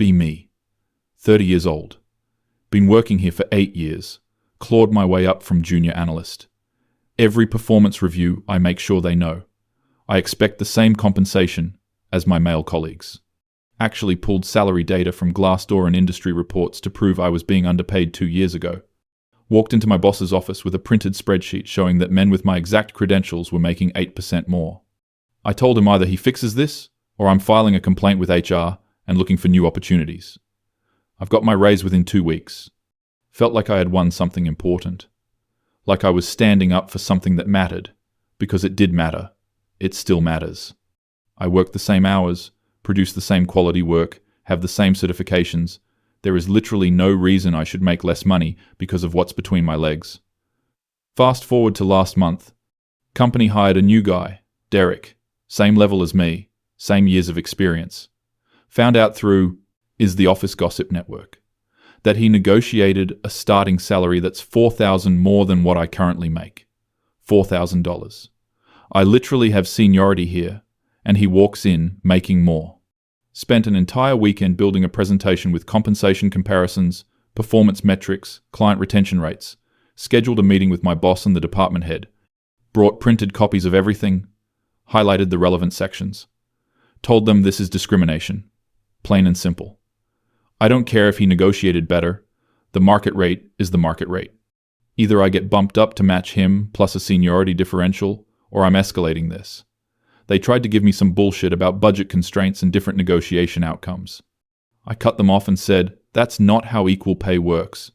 Be me. 30 years old. Been working here for 8 years. Clawed my way up from junior analyst. Every performance review, I make sure they know. I expect the same compensation as my male colleagues. Actually pulled salary data from Glassdoor and industry reports to prove I was being underpaid 2 years ago. Walked into my boss's office with a printed spreadsheet showing that men with my exact credentials were making 8% more. I told him either he fixes this, or I'm filing a complaint with HR and looking for new opportunities. I've got my raise within 2 weeks. Felt like I had won something important. Like I was standing up for something that mattered, because it did matter. It still matters. I work the same hours, produce the same quality work, have the same certifications. There is literally no reason I should make less money because of what's between my legs. Fast forward to last month. Company hired a new guy, Derek. Same level as me, same years of experience. Found out through the Office Gossip Network that he negotiated a starting salary that's $4,000 more than what I currently make. $4,000. I literally have seniority here, and he walks in making more. Spent an entire weekend building a presentation with compensation comparisons, performance metrics, client retention rates, scheduled a meeting with my boss and the department head, brought printed copies of everything, highlighted the relevant sections, told them this is discrimination, plain and simple. I don't care if he negotiated better, the market rate is the market rate. Either I get bumped up to match him plus a seniority differential, or I'm escalating this. They tried to give me some bullshit about budget constraints and different negotiation outcomes. I cut them off and said, that's not how equal pay works.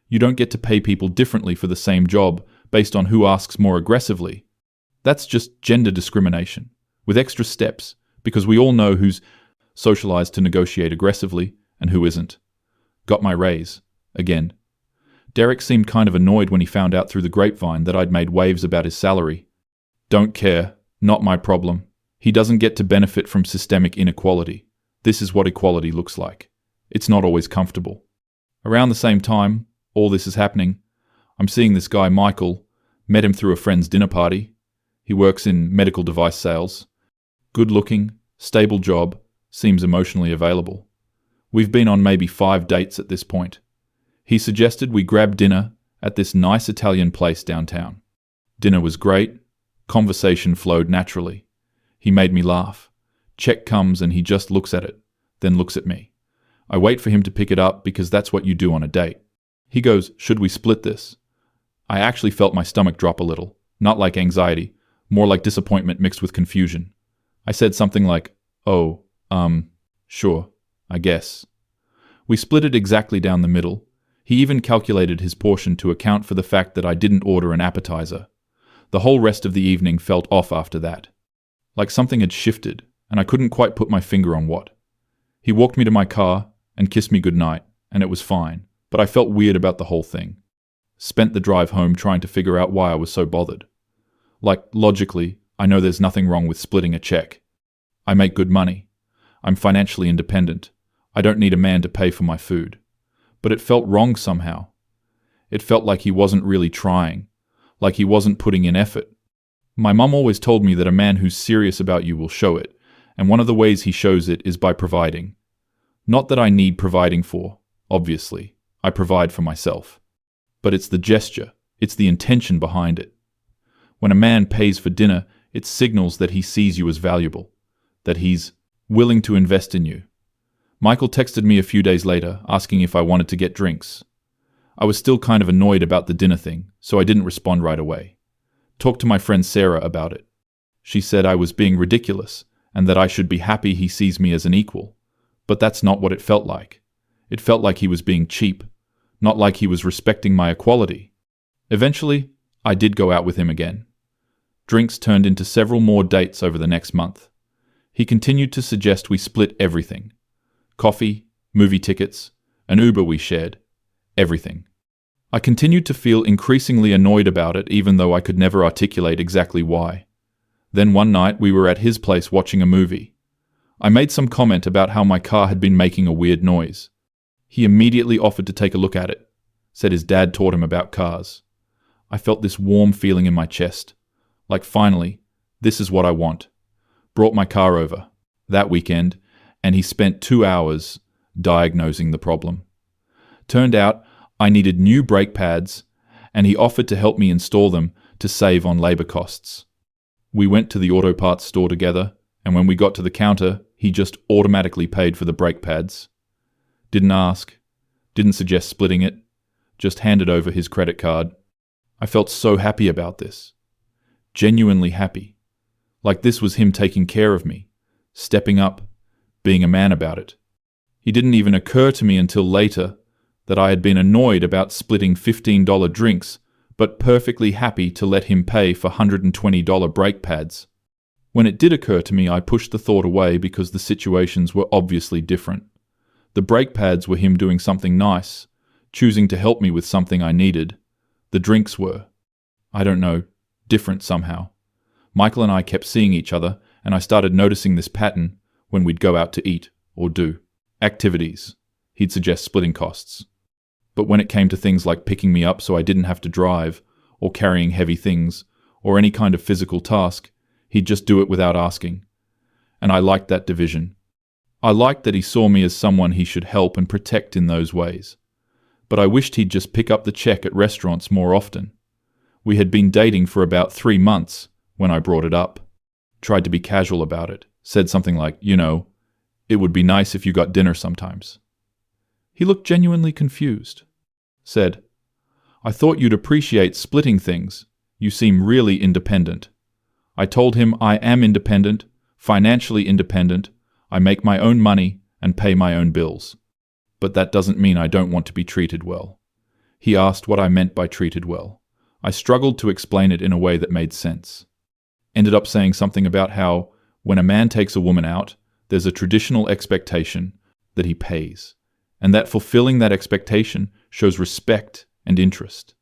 You don't get to pay people differently for the same job based on who asks more aggressively. That's just gender discrimination, with extra steps, because we all know who's socialized to negotiate aggressively and who isn't. Got my raise, again. Derek seemed kind of annoyed when he found out through the grapevine that I'd made waves about his salary. Don't care. Not my problem. He doesn't get to benefit from systemic inequality. This is what equality looks like. It's not always comfortable. Around the same time, all this is happening, I'm seeing this guy Michael, met him through a friend's dinner party. He works in medical device sales. Good looking, stable job, seems emotionally available. We've been on maybe 5 dates at this point. He suggested we grab dinner at this nice Italian place downtown. Dinner was great. Conversation flowed naturally. He made me laugh. Check comes and he just looks at it, then looks at me. I wait for him to pick it up because that's what you do on a date. He goes, should we split this? I actually felt my stomach drop a little, not like anxiety, more like disappointment mixed with confusion. I said something like, sure, I guess. We split it exactly down the middle. He even calculated his portion to account for the fact that I didn't order an appetizer. The whole rest of the evening felt off after that. Like something had shifted, and I couldn't quite put my finger on what. He walked me to my car and kissed me goodnight, and it was fine, but I felt weird about the whole thing. Spent the drive home trying to figure out why I was so bothered. Like, logically, I know there's nothing wrong with splitting a check. I make good money. I'm financially independent. I don't need a man to pay for my food. But it felt wrong somehow. It felt like he wasn't really trying. Like he wasn't putting in effort. My mum always told me that a man who's serious about you will show it, and one of the ways he shows it is by providing. Not that I need providing for, obviously. I provide for myself. But it's the gesture, it's the intention behind it. When a man pays for dinner, it signals that he sees you as valuable, that he's willing to invest in you. Michael texted me a few days later, asking if I wanted to get drinks. I was still kind of annoyed about the dinner thing, so I didn't respond right away. Talked to my friend Sarah about it. She said I was being ridiculous, and that I should be happy he sees me as an equal. But that's not what it felt like. It felt like he was being cheap, not like he was respecting my equality. Eventually, I did go out with him again. Drinks turned into several more dates over the next month. He continued to suggest we split everything. Coffee, movie tickets, an Uber we shared. Everything. I continued to feel increasingly annoyed about it, even though I could never articulate exactly why. Then one night we were at his place watching a movie. I made some comment about how my car had been making a weird noise. He immediately offered to take a look at it, said his dad taught him about cars. I felt this warm feeling in my chest, like finally, this is what I want. Brought my car over, that weekend, and he spent 2 hours diagnosing the problem. Turned out I needed new brake pads, and he offered to help me install them to save on labor costs. We went to the auto parts store together, and when we got to the counter, he just automatically paid for the brake pads. Didn't ask, didn't suggest splitting it, just handed over his credit card. I felt so happy about this. Genuinely happy. Like this was him taking care of me, stepping up, being a man about it. It didn't even occur to me until later that I had been annoyed about splitting $15 drinks, but perfectly happy to let him pay for $120 brake pads. When it did occur to me, I pushed the thought away because the situations were obviously different. The brake pads were him doing something nice, choosing to help me with something I needed. The drinks were, I don't know, different somehow. Michael and I kept seeing each other, and I started noticing this pattern when we'd go out to eat or do activities. He'd suggest splitting costs. But when it came to things like picking me up so I didn't have to drive, or carrying heavy things, or any kind of physical task, he'd just do it without asking. And I liked that division. I liked that he saw me as someone he should help and protect in those ways. But I wished he'd just pick up the check at restaurants more often. We had been dating for about 3 months when I brought it up. Tried to be casual about it. Said something like, it would be nice if you got dinner sometimes. He looked genuinely confused. Said, I thought you'd appreciate splitting things. You seem really independent. I told him I am independent, financially independent. I make my own money and pay my own bills. But that doesn't mean I don't want to be treated well. He asked what I meant by treated well. I struggled to explain it in a way that made sense. Ended up saying something about how, when a man takes a woman out, there's a traditional expectation that he pays, and that fulfilling that expectation shows respect and interest.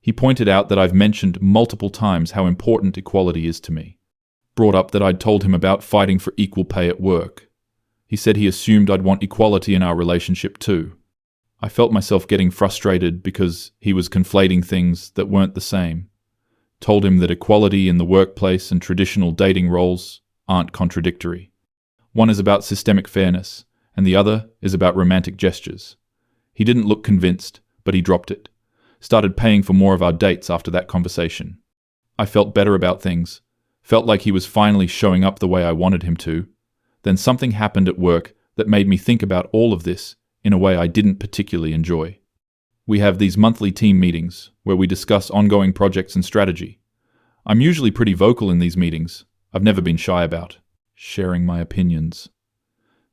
He pointed out that I've mentioned multiple times how important equality is to me. Brought up that I'd told him about fighting for equal pay at work. He said he assumed I'd want equality in our relationship too. I felt myself getting frustrated because he was conflating things that weren't the same. Told him that equality in the workplace and traditional dating roles aren't contradictory. One is about systemic fairness, and the other is about romantic gestures. He didn't look convinced, but he dropped it. Started paying for more of our dates after that conversation. I felt better about things. Felt like he was finally showing up the way I wanted him to. Then something happened at work that made me think about all of this in a way I didn't particularly enjoy. We have these monthly team meetings where we discuss ongoing projects and strategy. I'm usually pretty vocal in these meetings. I've never been shy about sharing my opinions.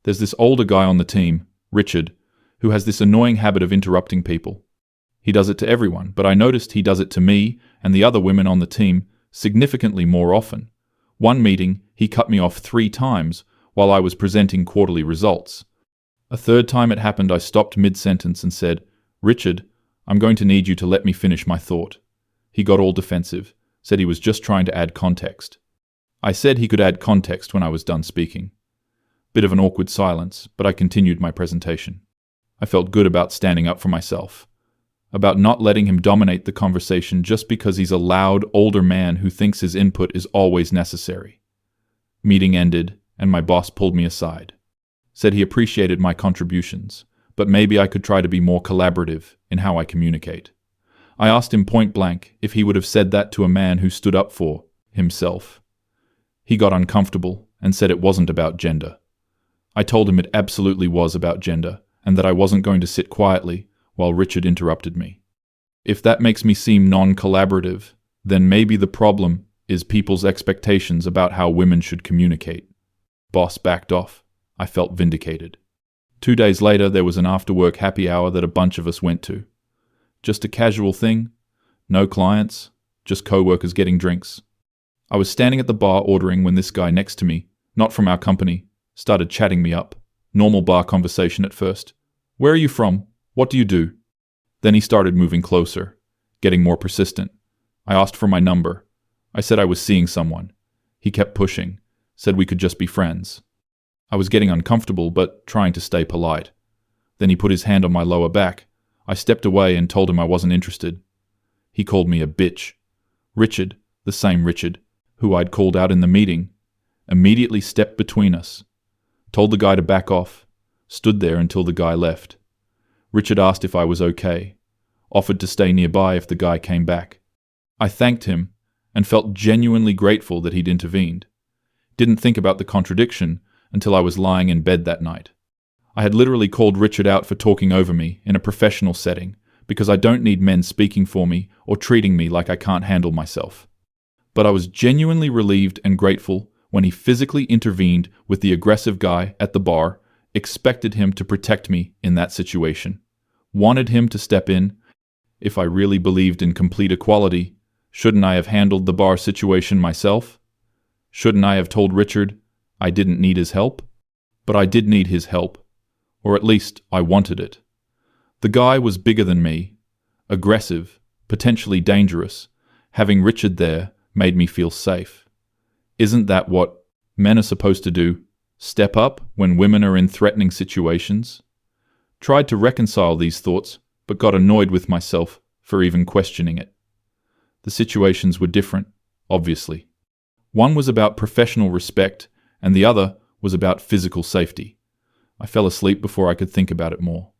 There's this older guy on the team, Richard, who has this annoying habit of interrupting people. He does it to everyone, but I noticed he does it to me and the other women on the team significantly more often. One meeting, he cut me off 3 times while I was presenting quarterly results. A third time it happened, I stopped mid-sentence and said, Richard, I'm going to need you to let me finish my thought. He got all defensive, said he was just trying to add context. I said he could add context when I was done speaking. Bit of an awkward silence, but I continued my presentation. I felt good about standing up for myself, about not letting him dominate the conversation just because he's a loud, older man who thinks his input is always necessary. Meeting ended, and my boss pulled me aside. Said he appreciated my contributions, but maybe I could try to be more collaborative in how I communicate. I asked him point blank if he would have said that to a man who stood up for himself. He got uncomfortable and said it wasn't about gender. I told him it absolutely was about gender, and that I wasn't going to sit quietly while Richard interrupted me. If that makes me seem non-collaborative, then maybe the problem is people's expectations about how women should communicate. Boss backed off. I felt vindicated. 2 days later, there was an after-work happy hour that a bunch of us went to. Just a casual thing. No clients, just co-workers getting drinks. I was standing at the bar ordering when this guy next to me, not from our company, started chatting me up. Normal bar conversation at first. Where are you from? What do you do? Then he started moving closer, getting more persistent. I asked for my number. I said I was seeing someone. He kept pushing, said we could just be friends. I was getting uncomfortable, but trying to stay polite. Then he put his hand on my lower back. I stepped away and told him I wasn't interested. He called me a bitch. Richard, the same Richard, who I'd called out in the meeting, immediately stepped between us, told the guy to back off, stood there until the guy left. Richard asked if I was okay, offered to stay nearby if the guy came back. I thanked him and felt genuinely grateful that he'd intervened. Didn't think about the contradiction until I was lying in bed that night. I had literally called Richard out for talking over me in a professional setting because I don't need men speaking for me or treating me like I can't handle myself. But I was genuinely relieved and grateful when he physically intervened with the aggressive guy at the bar, expected him to protect me in that situation, wanted him to step in. If I really believed in complete equality, shouldn't I have handled the bar situation myself? Shouldn't I have told Richard I didn't need his help? But I did need his help, or at least I wanted it. The guy was bigger than me, aggressive, potentially dangerous. Having Richard there made me feel safe. Isn't that what men are supposed to do? Step up when women are in threatening situations? Tried to reconcile these thoughts, but got annoyed with myself for even questioning it. The situations were different, obviously. One was about professional respect, and the other was about physical safety. I fell asleep before I could think about it more.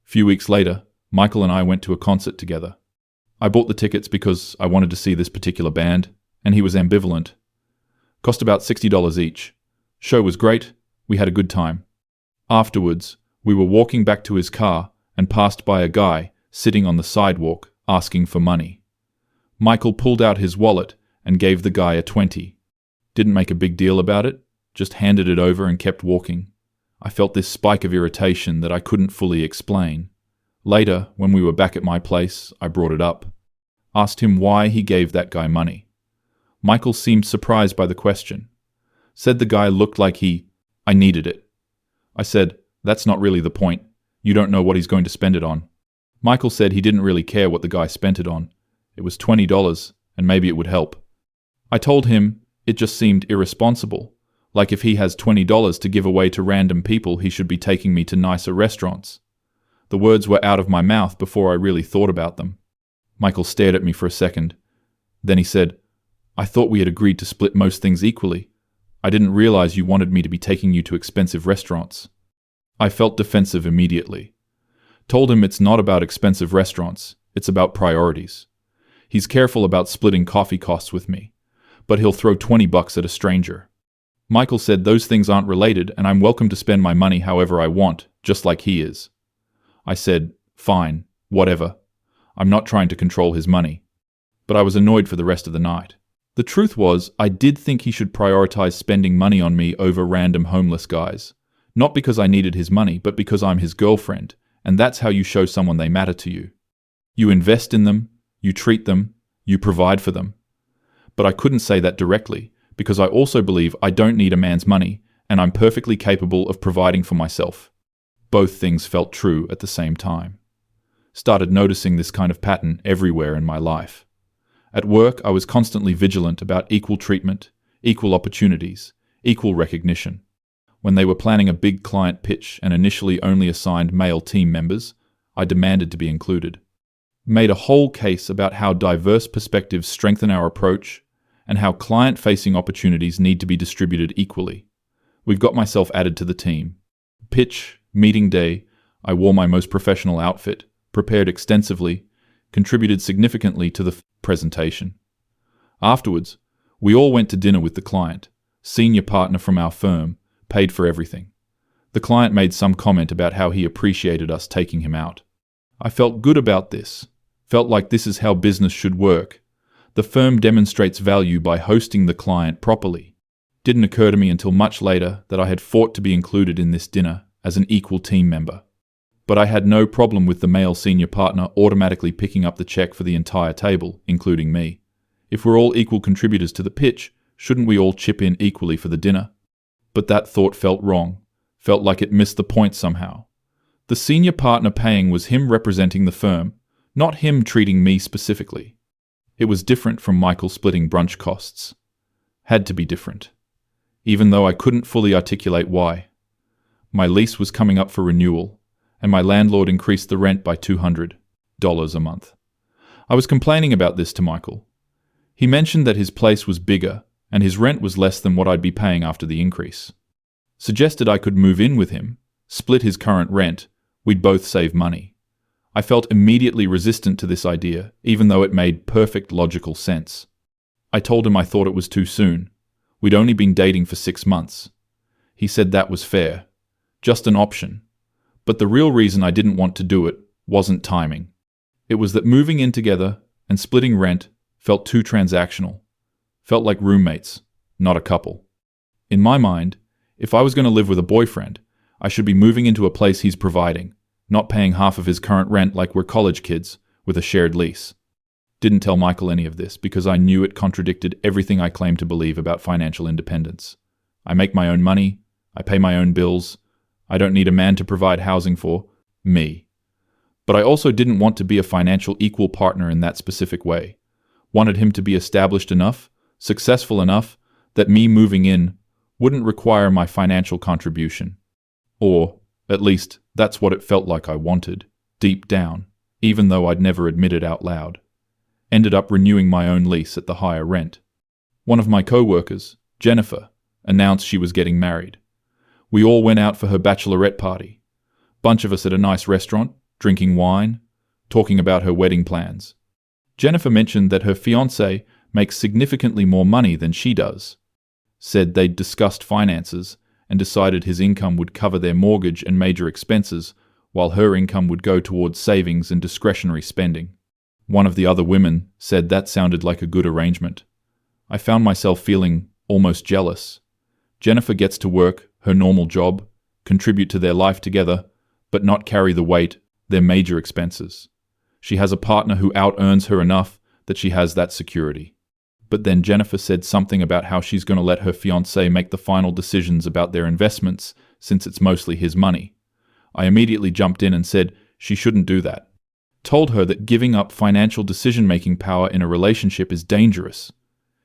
A few weeks later, Michael and I went to a concert together. I bought the tickets because I wanted to see this particular band, and he was ambivalent. Cost about $60 each. Show was great, we had a good time. Afterwards, we were walking back to his car and passed by a guy sitting on the sidewalk asking for money. Michael pulled out his wallet and gave the guy a 20. Didn't make a big deal about it, just handed it over and kept walking. I felt this spike of irritation that I couldn't fully explain. Later, when we were back at my place, I brought it up. Asked him why he gave that guy money. Michael seemed surprised by the question. Said the guy looked like I needed it. I said, that's not really the point. You don't know what he's going to spend it on. Michael said he didn't really care what the guy spent it on. It was $20, and maybe it would help. I told him it just seemed irresponsible. Like if he has $20 to give away to random people, he should be taking me to nicer restaurants. The words were out of my mouth before I really thought about them. Michael stared at me for a second. Then he said, I thought we had agreed to split most things equally. I didn't realize you wanted me to be taking you to expensive restaurants. I felt defensive immediately. Told him it's not about expensive restaurants, it's about priorities. He's careful about splitting coffee costs with me, but he'll throw $20 at a stranger. Michael said those things aren't related and I'm welcome to spend my money however I want, just like he is. I said, fine, whatever. I'm not trying to control his money. But I was annoyed for the rest of the night. The truth was, I did think he should prioritize spending money on me over random homeless guys. Not because I needed his money, but because I'm his girlfriend, and that's how you show someone they matter to you. You invest in them, you treat them, you provide for them. But I couldn't say that directly, because I also believe I don't need a man's money, and I'm perfectly capable of providing for myself. Both things felt true at the same time. Started noticing this kind of pattern everywhere in my life. At work, I was constantly vigilant about equal treatment, equal opportunities, equal recognition. When they were planning a big client pitch and initially only assigned male team members, I demanded to be included. Made a whole case about how diverse perspectives strengthen our approach and how client-facing opportunities need to be distributed equally. We've got myself added to the team. Pitch, meeting day, I wore my most professional outfit, prepared extensively, contributed significantly to the presentation. Afterwards, we all went to dinner with the client, senior partner from our firm, paid for everything. The client made some comment about how he appreciated us taking him out. I felt good about this, felt like this is how business should work. The firm demonstrates value by hosting the client properly. Didn't occur to me until much later that I had fought to be included in this dinner as an equal team member. But I had no problem with the male senior partner automatically picking up the check for the entire table, including me. If we're all equal contributors to the pitch, shouldn't we all chip in equally for the dinner? But that thought felt wrong, felt like it missed the point somehow. The senior partner paying was him representing the firm, not him treating me specifically. It was different from Michael splitting brunch costs. Had to be different. Even though I couldn't fully articulate why. My lease was coming up for renewal, and my landlord increased the rent by $200 a month. I was complaining about this to Michael. He mentioned that his place was bigger, and his rent was less than what I'd be paying after the increase. Suggested I could move in with him, split his current rent, we'd both save money. I felt immediately resistant to this idea, even though it made perfect logical sense. I told him I thought it was too soon. We'd only been dating for 6 months. He said that was fair. Just an option. But the real reason I didn't want to do it wasn't timing. It was that moving in together and splitting rent felt too transactional. Felt like roommates, not a couple. In my mind, if I was going to live with a boyfriend, I should be moving into a place he's providing, not paying half of his current rent like we're college kids with a shared lease. Didn't tell Michael any of this because I knew it contradicted everything I claimed to believe about financial independence. I make my own money, I pay my own bills, I don't need a man to provide housing for me. But I also didn't want to be a financial equal partner in that specific way. Wanted him to be established enough, successful enough, that me moving in wouldn't require my financial contribution. Or, at least, that's what it felt like I wanted, deep down, even though I'd never admit it out loud. Ended up renewing my own lease at the higher rent. One of my co-workers, Jennifer, announced she was getting married. We all went out for her bachelorette party. Bunch of us at a nice restaurant, drinking wine, talking about her wedding plans. Jennifer mentioned that her fiancé makes significantly more money than she does. Said they'd discussed finances and decided his income would cover their mortgage and major expenses, while her income would go towards savings and discretionary spending. One of the other women said that sounded like a good arrangement. I found myself feeling almost jealous. Jennifer gets to work, her normal job, contribute to their life together, but not carry the weight, their major expenses. She has a partner who out-earns her enough that she has that security. But then Jennifer said something about how she's going to let her fiancé make the final decisions about their investments since it's mostly his money. I immediately jumped in and said she shouldn't do that. Told her that giving up financial decision-making power in a relationship is dangerous.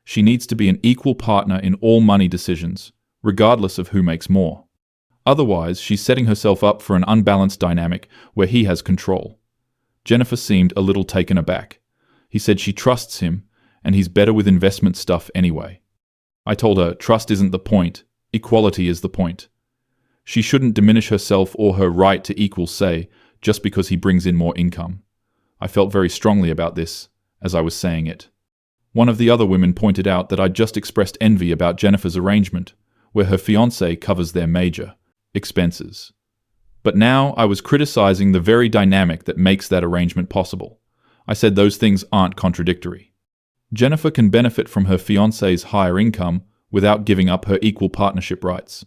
She needs to be an equal partner in all money decisions, regardless of who makes more. Otherwise, she's setting herself up for an unbalanced dynamic where he has control. Jennifer seemed a little taken aback. He said she trusts him, and he's better with investment stuff anyway. I told her trust isn't the point, equality is the point. She shouldn't diminish herself or her right to equal say just because he brings in more income. I felt very strongly about this as I was saying it. One of the other women pointed out that I'd just expressed envy about Jennifer's arrangement, where her fiancé covers their major expenses. But now I was criticizing the very dynamic that makes that arrangement possible. I said those things aren't contradictory. Jennifer can benefit from her fiancé's higher income without giving up her equal partnership rights.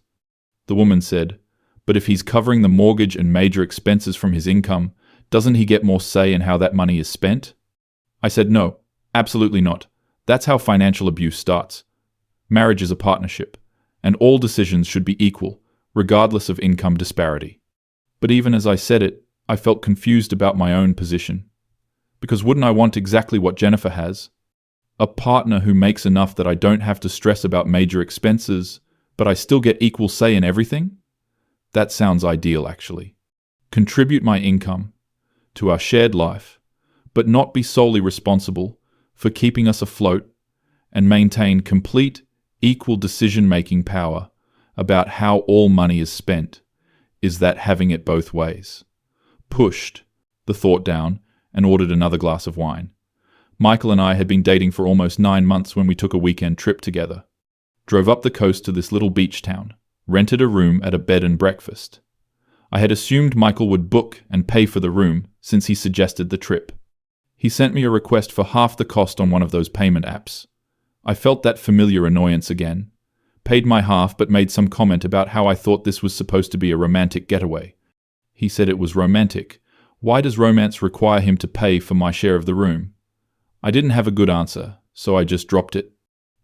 The woman said, but if he's covering the mortgage and major expenses from his income, doesn't he get more say in how that money is spent? I said no, absolutely not. That's how financial abuse starts. Marriage is a partnership, and all decisions should be equal, regardless of income disparity. But even as I said it, I felt confused about my own position. Because wouldn't I want exactly what Jennifer has? A partner who makes enough that I don't have to stress about major expenses, but I still get equal say in everything? That sounds ideal, actually. Contribute my income to our shared life, but not be solely responsible for keeping us afloat, and maintain complete, equal decision-making power about how all money is spent. Is that having it both ways? Pushed the thought down and ordered another glass of wine. Michael and I had been dating for almost 9 months when we took a weekend trip together. Drove up the coast to this little beach town, rented a room at a bed and breakfast. I had assumed Michael would book and pay for the room since he suggested the trip. He sent me a request for half the cost on one of those payment apps. I felt that familiar annoyance again. Paid my half but made some comment about how I thought this was supposed to be a romantic getaway. He said it was romantic. Why does romance require him to pay for my share of the room? I didn't have a good answer, so I just dropped it.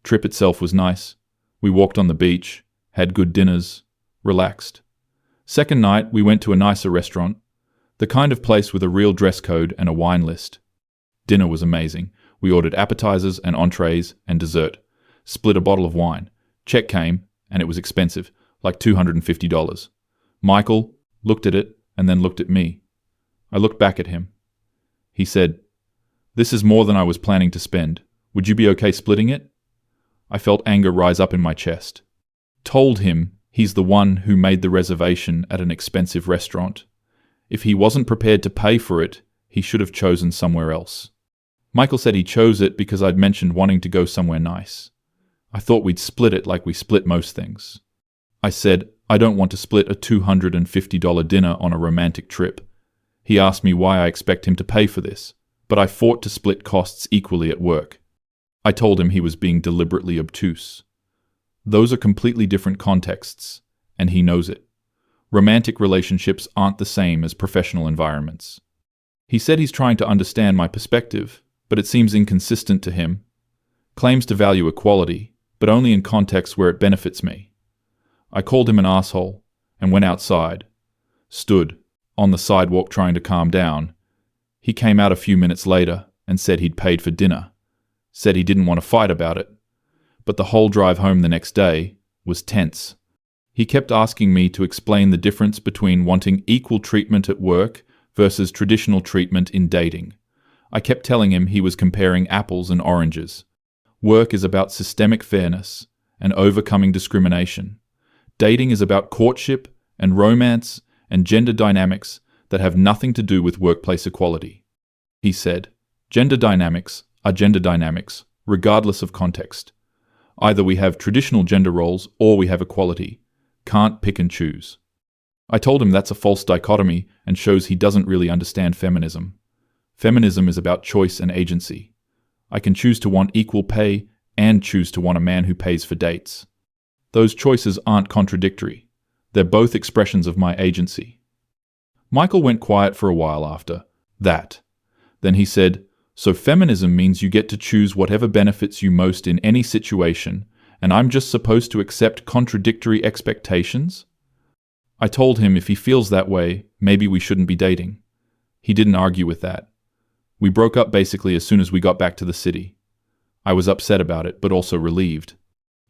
Trip itself was nice. We walked on the beach, had good dinners, relaxed. Second night, we went to a nicer restaurant, the kind of place with a real dress code and a wine list. Dinner was amazing. We ordered appetizers and entrees and dessert. Split a bottle of wine. Check came, and it was expensive, like $250. Michael looked at it and then looked at me. I looked back at him. He said, "This is more than I was planning to spend. Would you be okay splitting it?" I felt anger rise up in my chest. Told him He's the one who made the reservation at an expensive restaurant. If he wasn't prepared to pay for it, he should have chosen somewhere else. Michael said he chose it because I'd mentioned wanting to go somewhere nice. I thought we'd split it like we split most things. I said, I don't want to split a $250 dinner on a romantic trip. He asked me why I expect him to pay for this, but I fought to split costs equally at work. I told him he was being deliberately obtuse. Those are completely different contexts, and he knows it. Romantic relationships aren't the same as professional environments. He said he's trying to understand my perspective, but it seems inconsistent to him. Claims to value equality, but only in contexts where it benefits me. I called him an asshole and went outside. Stood on the sidewalk trying to calm down. He came out a few minutes later and said he'd paid for dinner. Said he didn't want to fight about it. But the whole drive home the next day was tense. He kept asking me to explain the difference between wanting equal treatment at work versus traditional treatment in dating. I kept telling him he was comparing apples and oranges. Work is about systemic fairness and overcoming discrimination. Dating is about courtship and romance and gender dynamics that have nothing to do with workplace equality. He said, gender dynamics are gender dynamics, regardless of context. Either we have traditional gender roles or we have equality. Can't pick and choose. I told him that's a false dichotomy and shows he doesn't really understand feminism. Feminism is about choice and agency. I can choose to want equal pay and choose to want a man who pays for dates. Those choices aren't contradictory. They're both expressions of my agency. Michael went quiet for a while after that. Then he said, so feminism means you get to choose whatever benefits you most in any situation, and I'm just supposed to accept contradictory expectations? I told him if he feels that way, maybe we shouldn't be dating. He didn't argue with that. We broke up basically as soon as we got back to the city. I was upset about it, but also relieved.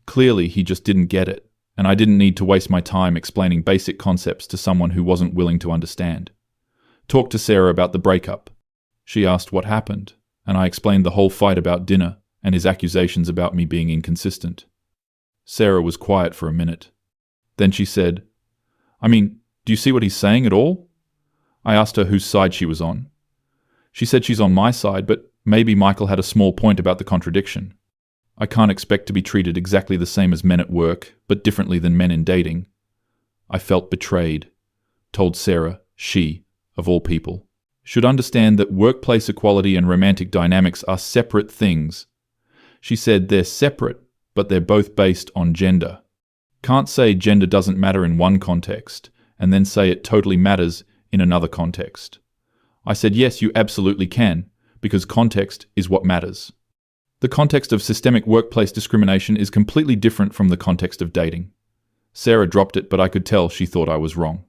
Clearly, he just didn't get it, and I didn't need to waste my time explaining basic concepts to someone who wasn't willing to understand. Talked to Sarah about the breakup. She asked what happened, and I explained the whole fight about dinner and his accusations about me being inconsistent. Sarah was quiet for a minute. Then she said, do you see what he's saying at all? I asked her whose side she was on. She said she's on my side, but maybe Michael had a small point about the contradiction. I can't expect to be treated exactly the same as men at work, but differently than men in dating. I felt betrayed. Told Sarah, she, of all people, should understand that workplace equality and romantic dynamics are separate things. She said they're separate, but they're both based on gender. Can't say gender doesn't matter in one context, and then say it totally matters in another context. I said yes, you absolutely can, because context is what matters. The context of systemic workplace discrimination is completely different from the context of dating. Sarah dropped it, but I could tell she thought I was wrong.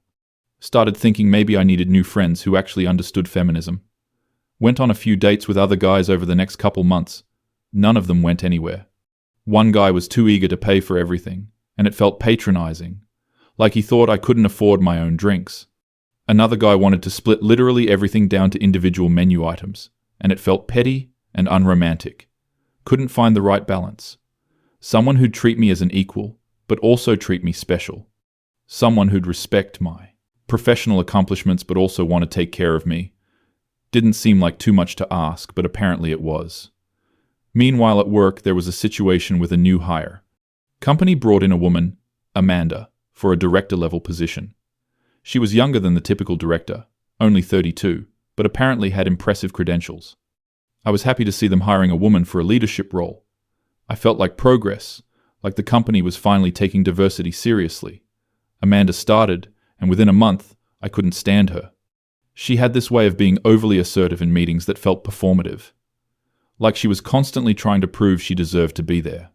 Started thinking maybe I needed new friends who actually understood feminism. Went on a few dates with other guys over the next couple months. None of them went anywhere. One guy was too eager to pay for everything, and it felt patronizing, like he thought I couldn't afford my own drinks. Another guy wanted to split literally everything down to individual menu items, and it felt petty and unromantic. Couldn't find the right balance. Someone who'd treat me as an equal, but also treat me special. Someone who'd respect my professional accomplishments but also want to take care of me. Didn't seem like too much to ask, but apparently it was. Meanwhile at work there was a situation with a new hire. Company brought in a woman, Amanda, for a director-level position. She was younger than the typical director, only 32, but apparently had impressive credentials. I was happy to see them hiring a woman for a leadership role. I felt like progress, like the company was finally taking diversity seriously. Amanda started, and within a month, I couldn't stand her. She had this way of being overly assertive in meetings that felt performative. Like she was constantly trying to prove she deserved to be there.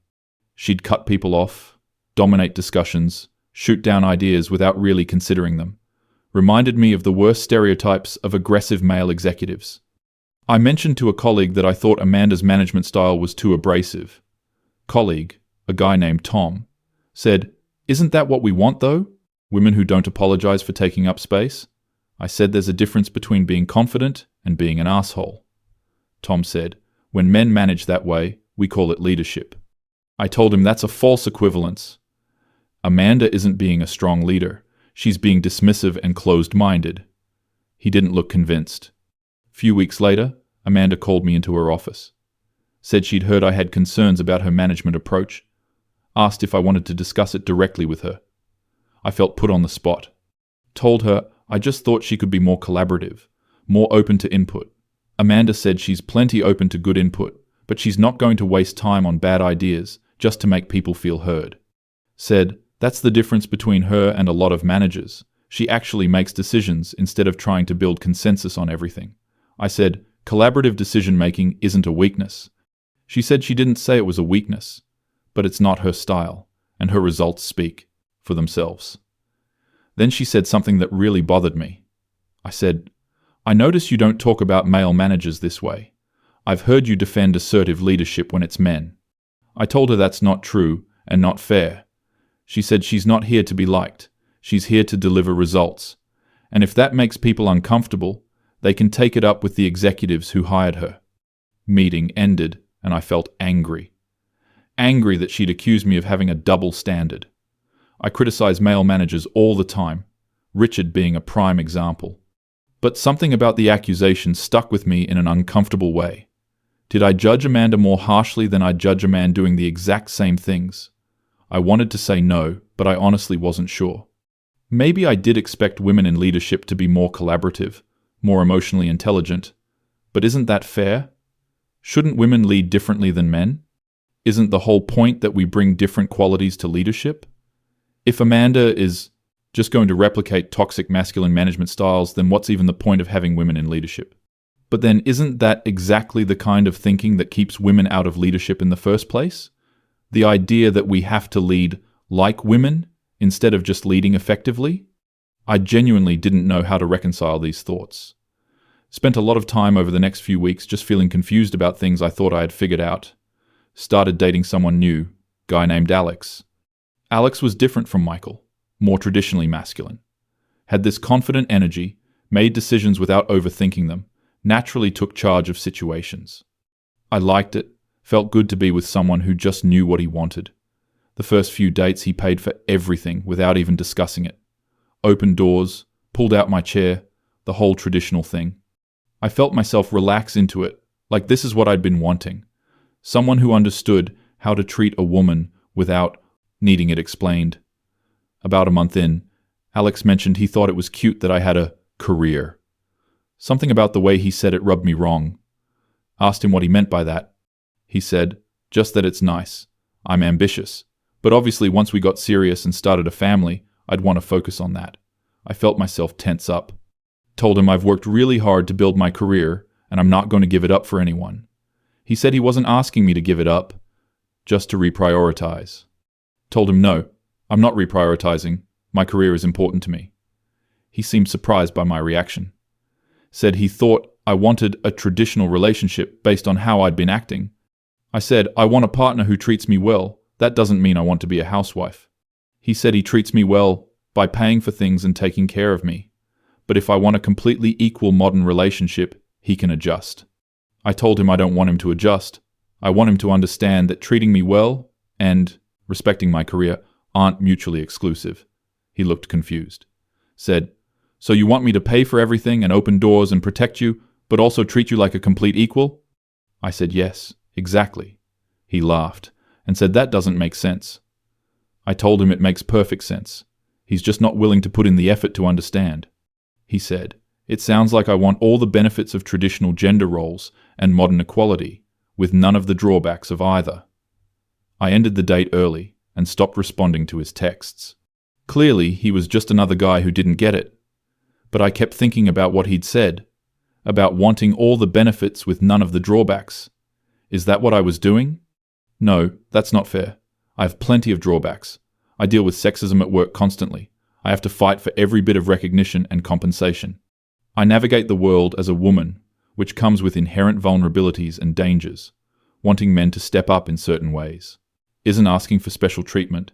She'd cut people off, dominate discussions, shoot down ideas without really considering them. Reminded me of the worst stereotypes of aggressive male executives. I mentioned to a colleague that I thought Amanda's management style was too abrasive. Colleague, a guy named Tom, said, "Isn't that what we want though? Women who don't apologize for taking up space?" I said there's a difference between being confident and being an asshole. Tom said, "When men manage that way, we call it leadership." I told him that's a false equivalence. Amanda isn't being a strong leader. She's being dismissive and closed-minded. He didn't look convinced. A few weeks later, Amanda called me into her office. Said she'd heard I had concerns about her management approach. Asked if I wanted to discuss it directly with her. I felt put on the spot. Told her I just thought she could be more collaborative, more open to input. Amanda said she's plenty open to good input, but she's not going to waste time on bad ideas just to make people feel heard. Said that's the difference between her and a lot of managers. She actually makes decisions instead of trying to build consensus on everything. I said, collaborative decision-making isn't a weakness. She said she didn't say it was a weakness, but it's not her style, and her results speak for themselves. Then she said something that really bothered me. I said, I notice you don't talk about male managers this way. I've heard you defend assertive leadership when it's men. I told her that's not true and not fair. She said she's not here to be liked. She's here to deliver results. And if that makes people uncomfortable, they can take it up with the executives who hired her. Meeting ended, and I felt angry. Angry that she'd accused me of having a double standard. I criticize male managers all the time, Richard being a prime example. But something about the accusation stuck with me in an uncomfortable way. Did I judge Amanda more harshly than I'd judge a man doing the exact same things? I wanted to say no, but I honestly wasn't sure. Maybe I did expect women in leadership to be more collaborative, more emotionally intelligent. But isn't that fair? Shouldn't women lead differently than men? Isn't the whole point that we bring different qualities to leadership? If Amanda is just going to replicate toxic masculine management styles, then what's even the point of having women in leadership? But then isn't that exactly the kind of thinking that keeps women out of leadership in the first place? The idea that we have to lead like women instead of just leading effectively? I genuinely didn't know how to reconcile these thoughts. Spent a lot of time over the next few weeks just feeling confused about things I thought I had figured out. Started dating someone new, guy named Alex. Alex was different from Michael, more traditionally masculine. Had this confident energy, made decisions without overthinking them, naturally took charge of situations. I liked it, felt good to be with someone who just knew what he wanted. The first few dates he paid for everything without even discussing it. Opened doors, pulled out my chair, the whole traditional thing. I felt myself relax into it, like this is what I'd been wanting. Someone who understood how to treat a woman without needing it explained. About a month in, Alex mentioned he thought it was cute that I had a career. Something about the way he said it rubbed me wrong. Asked him what he meant by that. He said, just that it's nice. I'm ambitious. But obviously once we got serious and started a family, I'd want to focus on that. I felt myself tense up. Told him I've worked really hard to build my career, and I'm not going to give it up for anyone. He said he wasn't asking me to give it up, just to reprioritize. Told him no, I'm not reprioritizing. My career is important to me. He seemed surprised by my reaction. Said he thought I wanted a traditional relationship based on how I'd been acting. I said, I want a partner who treats me well. That doesn't mean I want to be a housewife. He said he treats me well by paying for things and taking care of me. But if I want a completely equal modern relationship, he can adjust. I told him I don't want him to adjust. I want him to understand that treating me well and respecting my career aren't mutually exclusive. He looked confused. Said, so you want me to pay for everything and open doors and protect you, but also treat you like a complete equal? I said, yes, exactly. He laughed and said that doesn't make sense. I told him it makes perfect sense. He's just not willing to put in the effort to understand. He said, it sounds like I want all the benefits of traditional gender roles and modern equality, with none of the drawbacks of either. I ended the date early and stopped responding to his texts. Clearly, he was just another guy who didn't get it. But I kept thinking about what he'd said, about wanting all the benefits with none of the drawbacks. Is that what I was doing? No, that's not fair. I have plenty of drawbacks. I deal with sexism at work constantly. I have to fight for every bit of recognition and compensation. I navigate the world as a woman, which comes with inherent vulnerabilities and dangers, wanting men to step up in certain ways. Isn't asking for special treatment.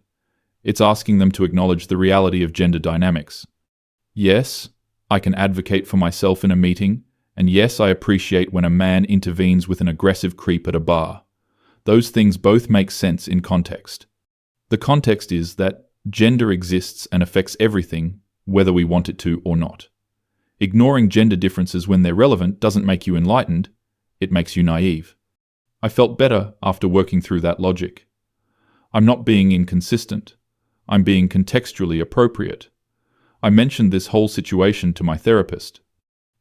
It's asking them to acknowledge the reality of gender dynamics. Yes, I can advocate for myself in a meeting, and yes, I appreciate when a man intervenes with an aggressive creep at a bar. Those things both make sense in context. The context is that Gender exists and affects everything, whether we want it to or not. Ignoring gender differences when they're relevant doesn't make you enlightened, it makes you naive. I felt better after working through that logic. I'm not being inconsistent. I'm being contextually appropriate. I mentioned this whole situation to my therapist.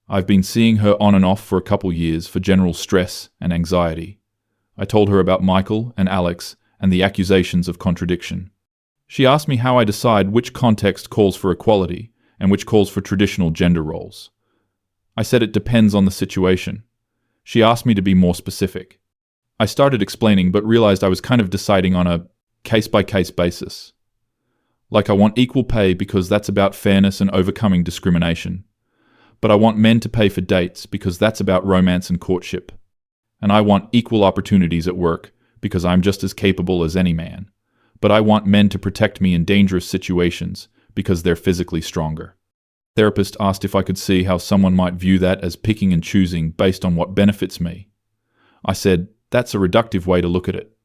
I've been seeing her on and off for a couple years for general stress and anxiety. I told her about Michael and Alex and the accusations of contradiction. She asked me how I decide which context calls for equality and which calls for traditional gender roles. I said it depends on the situation. She asked me to be more specific. I started explaining but realized I was kind of deciding on a case-by-case basis. Like I want equal pay because that's about fairness and overcoming discrimination. But I want men to pay for dates because that's about romance and courtship. And I want equal opportunities at work because I'm just as capable as any man. But I want men to protect me in dangerous situations because they're physically stronger. The therapist asked if I could see how someone might view that as picking and choosing based on what benefits me. I said, that's a reductive way to look at it.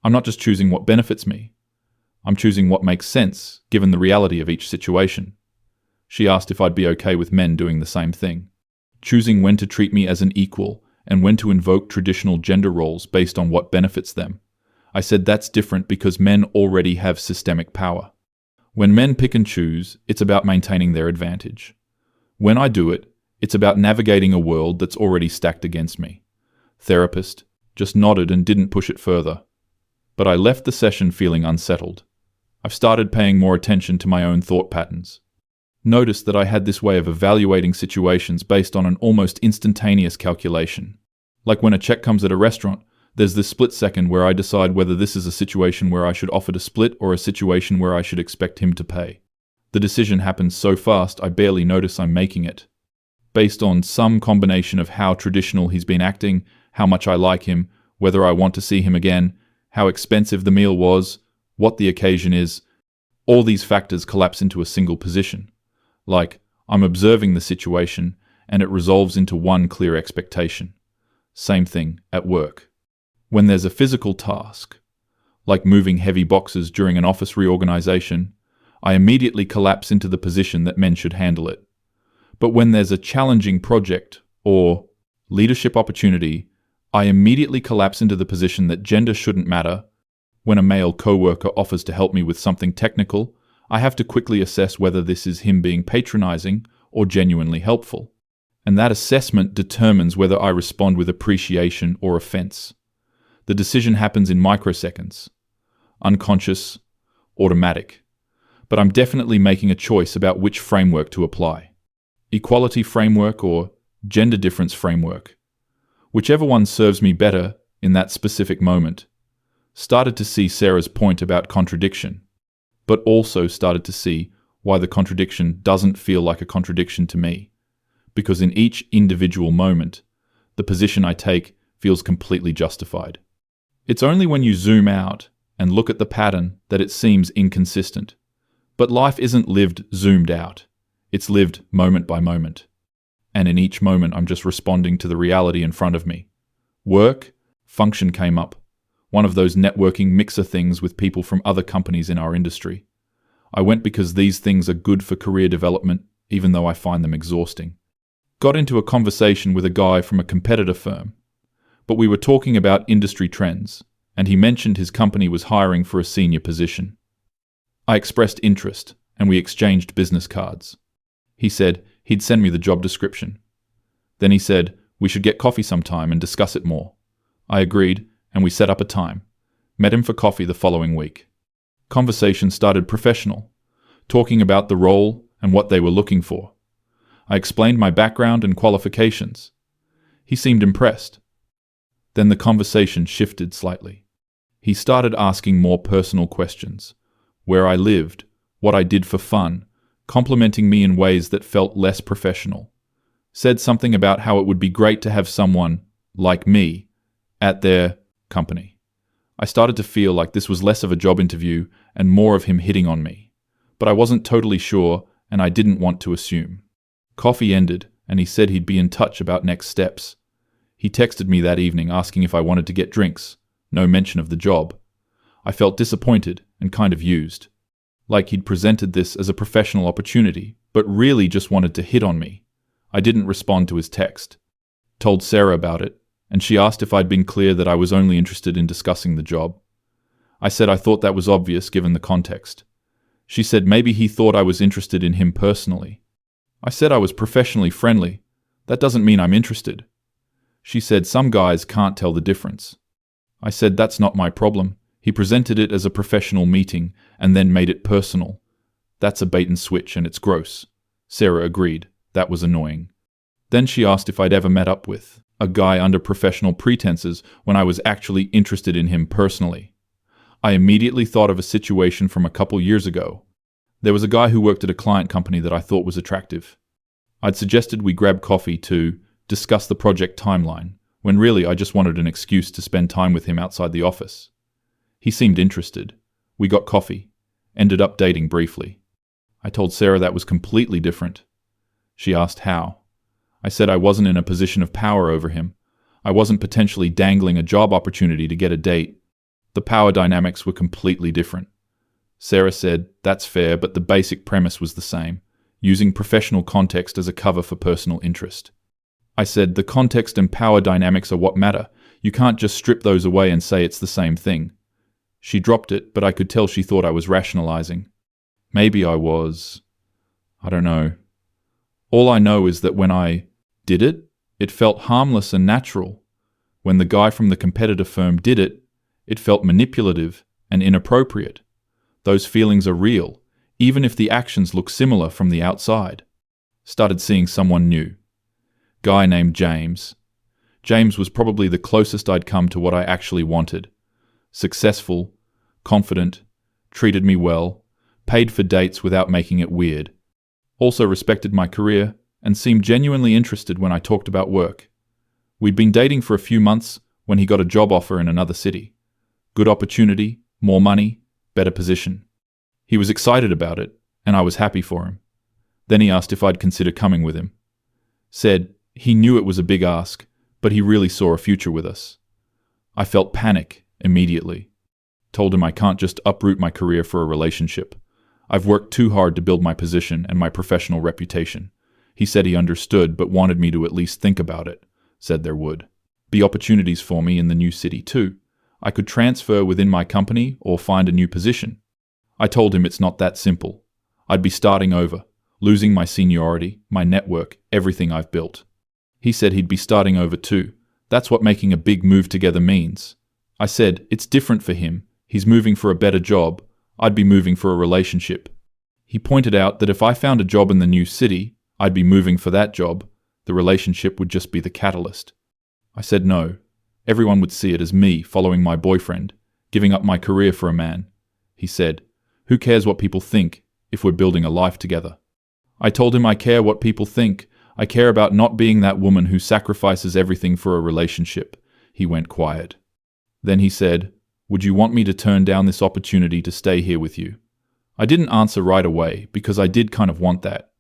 I'm not just choosing what benefits me. I'm choosing what makes sense, given the reality of each situation. She asked if I'd be okay with men doing the same thing, choosing when to treat me as an equal and when to invoke traditional gender roles based on what benefits them. I said that's different because men already have systemic power. When men pick and choose, it's about maintaining their advantage. When I do it, it's about navigating a world that's already stacked against me. Therapist just nodded and didn't push it further. But I left the session feeling unsettled. I've started paying more attention to my own thought patterns. Noticed that I had this way of evaluating situations based on an almost instantaneous calculation. Like when a check comes at a restaurant, there's this split second where I decide whether this is a situation where I should offer to split or a situation where I should expect him to pay. The decision happens so fast I barely notice I'm making it. Based on some combination of how traditional he's been acting, how much I like him, whether I want to see him again, how expensive the meal was, what the occasion is, all these factors collapse into a single position. Like, I'm observing the situation and it resolves into one clear expectation. Same thing at work. When there's a physical task, like moving heavy boxes during an office reorganization, I immediately collapse into the position that men should handle it. But when there's a challenging project or leadership opportunity, I immediately collapse into the position that gender shouldn't matter. When a male coworker offers to help me with something technical, I have to quickly assess whether this is him being patronizing or genuinely helpful. And that assessment determines whether I respond with appreciation or offense. The decision happens in microseconds. Unconscious, automatic. But I'm definitely making a choice about which framework to apply. Equality framework or gender difference framework. Whichever one serves me better in that specific moment. Started to see Sarah's point about contradiction, but also started to see why the contradiction doesn't feel like a contradiction to me. Because in each individual moment, the position I take feels completely justified. It's only when you zoom out and look at the pattern that it seems inconsistent. But life isn't lived zoomed out. It's lived moment by moment. And in each moment, I'm just responding to the reality in front of me. Work, function came up. One of those networking mixer things with people from other companies in our industry. I went because these things are good for career development, even though I find them exhausting. Got into a conversation with a guy from a competitor firm. But we were talking about industry trends, and he mentioned his company was hiring for a senior position. I expressed interest, and we exchanged business cards. He said he'd send me the job description. Then he said we should get coffee sometime and discuss it more. I agreed, and we set up a time. Met him for coffee the following week. Conversation started professional, talking about the role and what they were looking for. I explained my background and qualifications. He seemed impressed. Then the conversation shifted slightly. He started asking more personal questions. Where I lived, what I did for fun, complimenting me in ways that felt less professional. Said something about how it would be great to have someone, like me, at their company. I started to feel like this was less of a job interview and more of him hitting on me. But I wasn't totally sure, and I didn't want to assume. Coffee ended, and he said he'd be in touch about next steps. He texted me that evening asking if I wanted to get drinks. No mention of the job. I felt disappointed and kind of used. like he'd presented this as a professional opportunity, but really just wanted to hit on me. I didn't respond to his text. Told Sarah about it, and she asked if I'd been clear that I was only interested in discussing the job. I said I thought that was obvious given the context. She said maybe he thought I was interested in him personally. I said I was professionally friendly. That doesn't mean I'm interested. She said some guys can't tell the difference. I said that's not my problem. He presented it as a professional meeting and then made it personal. That's a bait and switch and it's gross. Sarah agreed. That was annoying. Then she asked if I'd ever met up with a guy under professional pretenses when I was actually interested in him personally. I immediately thought of a situation from a couple years ago. There was a guy who worked at a client company that I thought was attractive. I'd suggested we grab coffee to discuss the project timeline, when really I just wanted an excuse to spend time with him outside the office. He seemed interested. We got coffee, ended up dating briefly. I told Sarah that was completely different. She asked how. I said I wasn't in a position of power over him. I wasn't potentially dangling a job opportunity to get a date. The power dynamics were completely different. Sarah said, that's fair, but the basic premise was the same, using professional context as a cover for personal interest. I said, the context and power dynamics are what matter. You can't just strip those away and say it's the same thing. She dropped it, but I could tell she thought I was rationalizing. Maybe I was. I don't know. All I know is that when I did it, it felt harmless and natural. When the guy from the competitor firm did it, it felt manipulative and inappropriate. Those feelings are real, even if the actions look similar from the outside. Started seeing someone new. Guy named James. James was probably the closest I'd come to what I actually wanted. Successful, confident, treated me well, paid for dates without making it weird. Also respected my career and seemed genuinely interested when I talked about work. We'd been dating for a few months when he got a job offer in another city. Good opportunity, more money, better position. He was excited about it, and I was happy for him. Then he asked if I'd consider coming with him. Said he knew it was a big ask, but he really saw a future with us. I felt panic immediately. Told him I can't just uproot my career for a relationship. I've worked too hard to build my position and my professional reputation. He said he understood, but wanted me to at least think about it. Said there would be opportunities for me in the new city too. I could transfer within my company or find a new position. I told him it's not that simple. I'd be starting over, losing my seniority, my network, everything I've built. He said he'd be starting over too. That's what making a big move together means. I said, it's different for him. He's moving for a better job. I'd be moving for a relationship. He pointed out that if I found a job in the new city, I'd be moving for that job. The relationship would just be the catalyst. I said no. Everyone would see it as me following my boyfriend, giving up my career for a man. He said, who cares what people think if we're building a life together? I told him I care what people think. I care about not being that woman who sacrifices everything for a relationship. He went quiet. Then he said, would you want me to turn down this opportunity to stay here with you? I didn't answer right away because I did kind of want that.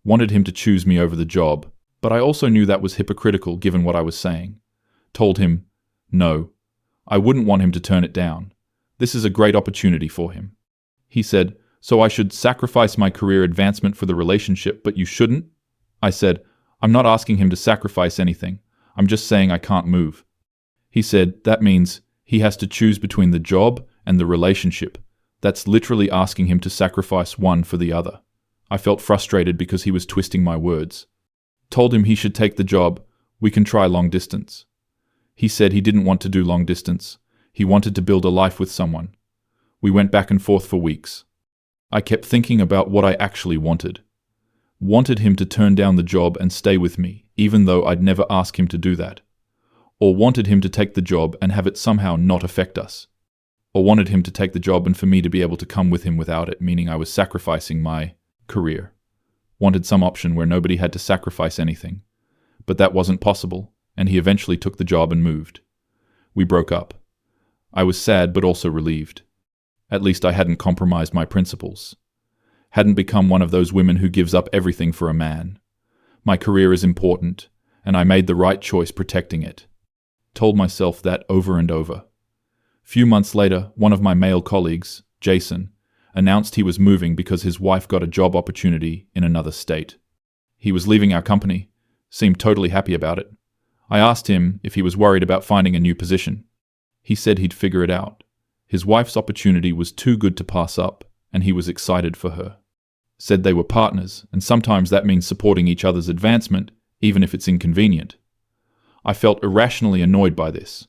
Wanted him to choose me over the job, but I also knew that was hypocritical given what I was saying. Told him, no, I wouldn't want him to turn it down. This is a great opportunity for him. He said, so I should sacrifice my career advancement for the relationship, but you shouldn't? I said, I'm not asking him to sacrifice anything. I'm just saying I can't move. He said, that means he has to choose between the job and the relationship. That's literally asking him to sacrifice one for the other. I felt frustrated because he was twisting my words. Told him he should take the job. We can try long distance. He said he didn't want to do long distance. He wanted to build a life with someone. We went back and forth for weeks. I kept thinking about what I actually wanted. Wanted him to turn down the job and stay with me, even though I'd never ask him to do that. Or wanted him to take the job and have it somehow not affect us. Or wanted him to take the job and for me to be able to come with him without it, meaning I was sacrificing my career. Wanted some option where nobody had to sacrifice anything. But that wasn't possible, and he eventually took the job and moved. We broke up. I was sad but also relieved. At least I hadn't compromised my principles. Hadn't become one of those women who gives up everything for a man. My career is important, and I made the right choice protecting it. Told myself that over and over. Few months later, one of my male colleagues, Jason, announced he was moving because his wife got a job opportunity in another state. He was leaving our company, seemed totally happy about it. I asked him if he was worried about finding a new position. He said he'd figure it out. His wife's opportunity was too good to pass up, and he was excited for her. Said they were partners, and sometimes that means supporting each other's advancement, even if it's inconvenient. I felt irrationally annoyed by this.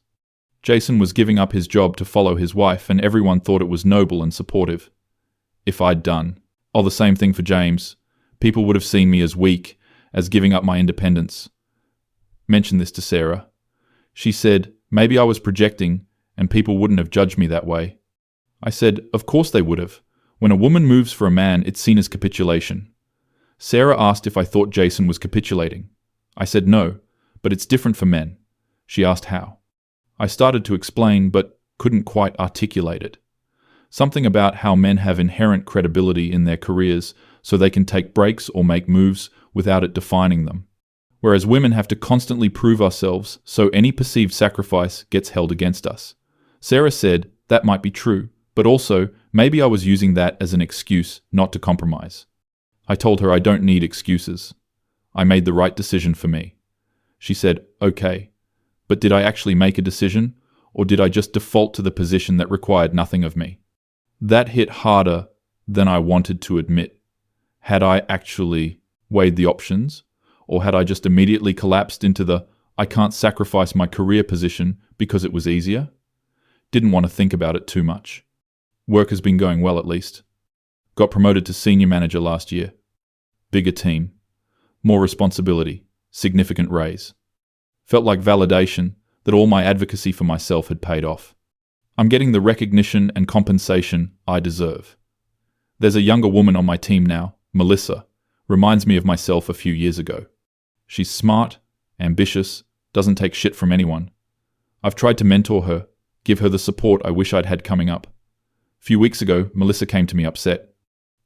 Jason was giving up his job to follow his wife, and everyone thought it was noble and supportive. If I'd done, the same thing for James, people would have seen me as weak, as giving up my independence. Mentioned this to Sarah. She said, maybe I was projecting, and people wouldn't have judged me that way. I said, of course they would have. When a woman moves for a man, it's seen as capitulation. Sarah asked if I thought Jason was capitulating. I said no, but it's different for men. She asked how. I started to explain, but couldn't quite articulate it. Something about how men have inherent credibility in their careers, so they can take breaks or make moves without it defining them. Whereas women have to constantly prove ourselves, so any perceived sacrifice gets held against us. Sarah said that might be true, but also maybe I was using that as an excuse not to compromise. I told her I don't need excuses. I made the right decision for me. She said, okay, but did I actually make a decision, or did I just default to the position that required nothing of me? That hit harder than I wanted to admit. Had I actually weighed the options, or had I just immediately collapsed into the I can't sacrifice my career position because it was easier? Didn't want to think about it too much. Work has been going well at least. Got promoted to senior manager last year. Bigger team. More responsibility. Significant raise. Felt like validation that all my advocacy for myself had paid off. I'm getting the recognition and compensation I deserve. There's a younger woman on my team now, Melissa, reminds me of myself a few years ago. She's smart, ambitious, doesn't take shit from anyone. I've tried to mentor her, give her the support I wish I'd had coming up. A few weeks ago, Melissa came to me upset.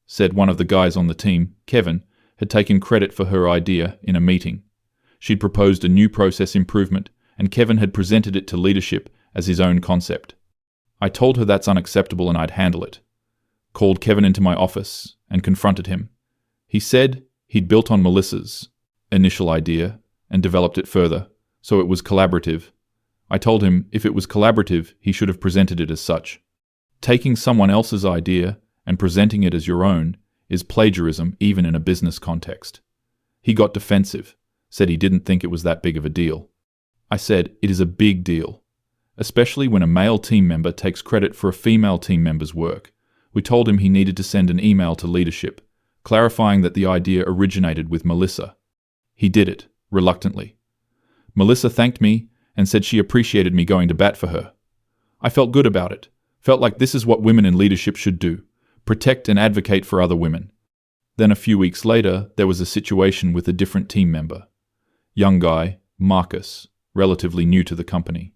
Said one of the guys on the team, Kevin, had taken credit for her idea in a meeting. She'd proposed a new process improvement, and Kevin had presented it to leadership as his own concept. I told her that's unacceptable and I'd handle it. Called Kevin into my office and confronted him. He said he'd built on Melissa's initial idea and developed it further, so it was collaborative. I told him if it was collaborative, he should have presented it as such. Taking someone else's idea and presenting it as your own is plagiarism even in a business context. He got defensive, said he didn't think it was that big of a deal. I said it is a big deal, especially when a male team member takes credit for a female team member's work. We told him he needed to send an email to leadership, clarifying that the idea originated with Melissa. He did it, reluctantly. Melissa thanked me and said she appreciated me going to bat for her. I felt good about it, felt like this is what women in leadership should do, protect and advocate for other women. Then a few weeks later, there was a situation with a different team member. Young guy, Marcus, relatively new to the company.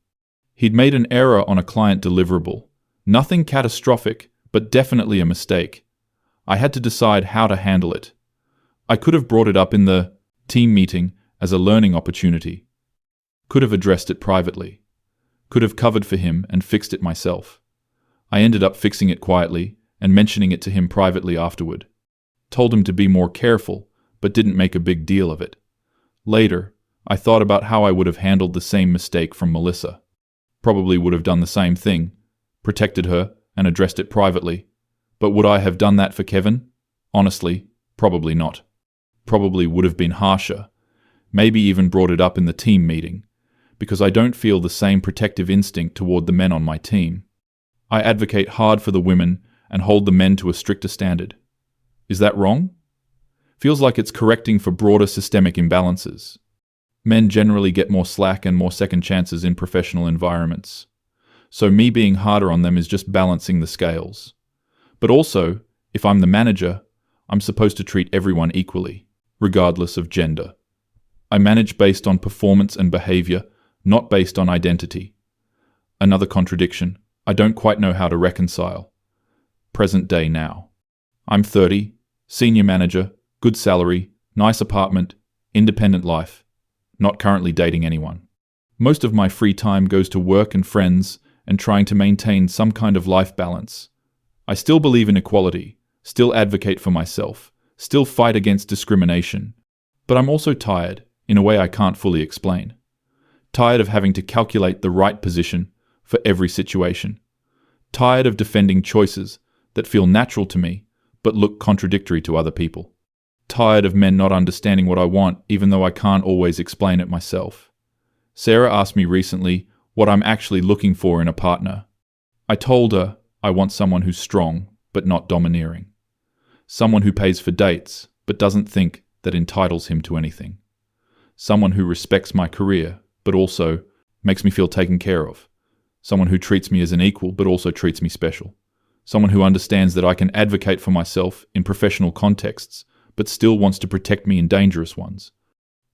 He'd made an error on a client deliverable. Nothing catastrophic, but definitely a mistake. I had to decide how to handle it. I could have brought it up in the team meeting as a learning opportunity. Could have addressed it privately. Could have covered for him and fixed it myself. I ended up fixing it quietly and mentioning it to him privately afterward. Told him to be more careful, but didn't make a big deal of it. Later, I thought about how I would have handled the same mistake from Melissa. Probably would have done the same thing, protected her and addressed it privately. But would I have done that for Kevin? Honestly, probably not. Probably would have been harsher, maybe even brought it up in the team meeting, because I don't feel the same protective instinct toward the men on my team. I advocate hard for the women and hold the men to a stricter standard. Is that wrong? Feels like it's correcting for broader systemic imbalances. Men generally get more slack and more second chances in professional environments. So me being harder on them is just balancing the scales. But also, if I'm the manager, I'm supposed to treat everyone equally, regardless of gender. I manage based on performance and behavior, not based on identity. Another contradiction I don't quite know how to reconcile. Present day now. I'm 30, senior manager, good salary, nice apartment, independent life. Not currently dating anyone. Most of my free time goes to work and friends and trying to maintain some kind of life balance. I still believe in equality, still advocate for myself, still fight against discrimination. But I'm also tired, in a way I can't fully explain. Tired of having to calculate the right position for every situation. Tired of defending choices that feel natural to me, but look contradictory to other people. Tired of men not understanding what I want, even though I can't always explain it myself. Sarah asked me recently what I'm actually looking for in a partner. I told her I want someone who's strong, but not domineering. Someone who pays for dates, but doesn't think that entitles him to anything. Someone who respects my career, but also makes me feel taken care of. Someone who treats me as an equal, but also treats me special. Someone who understands that I can advocate for myself in professional contexts, but still wants to protect me in dangerous ones.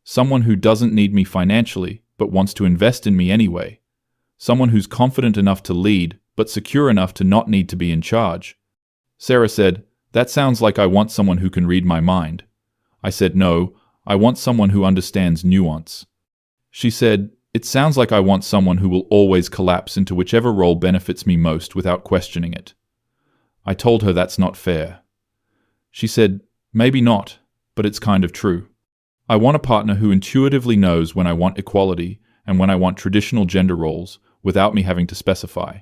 Someone who doesn't need me financially, but wants to invest in me anyway. Someone who's confident enough to lead, but secure enough to not need to be in charge. Sarah said, "That sounds like I want someone who can read my mind." I said, "No, I want someone who understands nuance." She said, "It sounds like I want someone who will always collapse into whichever role benefits me most without questioning it." I told her that's not fair. She said, "Maybe not, but it's kind of true. I want a partner who intuitively knows when I want equality and when I want traditional gender roles without me having to specify.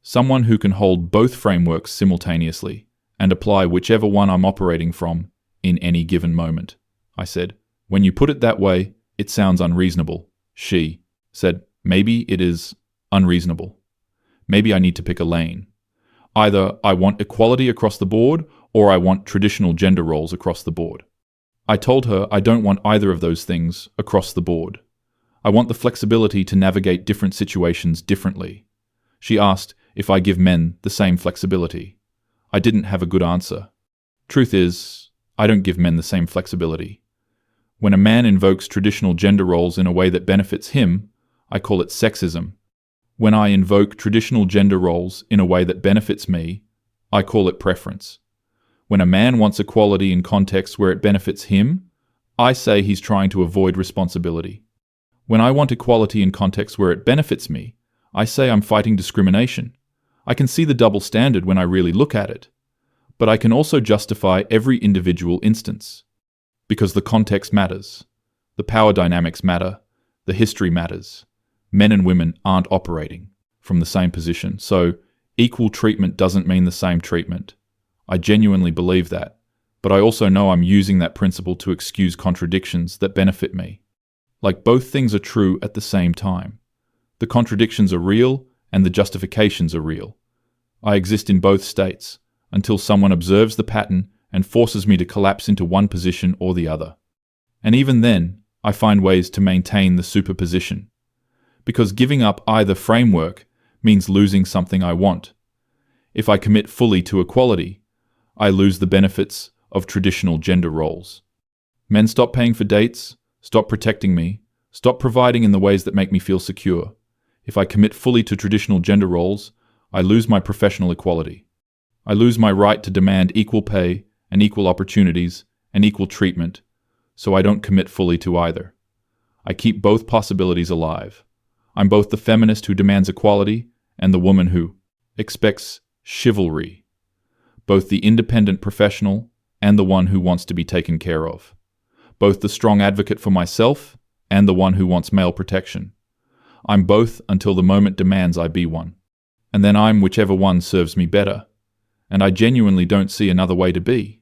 Someone who can hold both frameworks simultaneously and apply whichever one I'm operating from in any given moment." I said, "When you put it that way, it sounds unreasonable." She said, "Maybe it is unreasonable. Maybe I need to pick a lane. Either I want equality across the board, or I want traditional gender roles across the board." I told her I don't want either of those things across the board. I want the flexibility to navigate different situations differently. She asked if I give men the same flexibility. I didn't have a good answer. Truth is, I don't give men the same flexibility. When a man invokes traditional gender roles in a way that benefits him, I call it sexism. When I invoke traditional gender roles in a way that benefits me, I call it preference. When a man wants equality in contexts where it benefits him, I say he's trying to avoid responsibility. When I want equality in contexts where it benefits me, I say I'm fighting discrimination. I can see the double standard when I really look at it. But I can also justify every individual instance. Because the context matters. The power dynamics matter. The history matters. Men and women aren't operating from the same position, so equal treatment doesn't mean the same treatment. I genuinely believe that, but I also know I'm using that principle to excuse contradictions that benefit me. Like both things are true at the same time. The contradictions are real and the justifications are real. I exist in both states until someone observes the pattern and forces me to collapse into one position or the other. And even then, I find ways to maintain the superposition. Because giving up either framework means losing something I want. If I commit fully to equality, I lose the benefits of traditional gender roles. Men stop paying for dates, stop protecting me, stop providing in the ways that make me feel secure. If I commit fully to traditional gender roles, I lose my professional equality. I lose my right to demand equal pay and equal opportunities and equal treatment, so I don't commit fully to either. I keep both possibilities alive. I'm both the feminist who demands equality and the woman who expects chivalry. Both the independent professional and the one who wants to be taken care of. Both the strong advocate for myself and the one who wants male protection. I'm both until the moment demands I be one. And then I'm whichever one serves me better. And I genuinely don't see another way to be.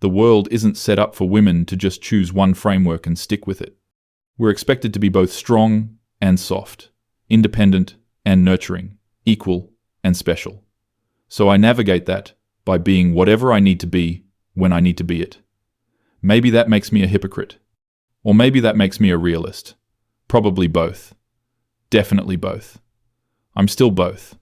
The world isn't set up for women to just choose one framework and stick with it. We're expected to be both strong and soft, independent and nurturing, equal and special. So I navigate that by being whatever I need to be when I need to be it. Maybe that makes me a hypocrite. Or maybe that makes me a realist. Probably both. Definitely both. I'm still both.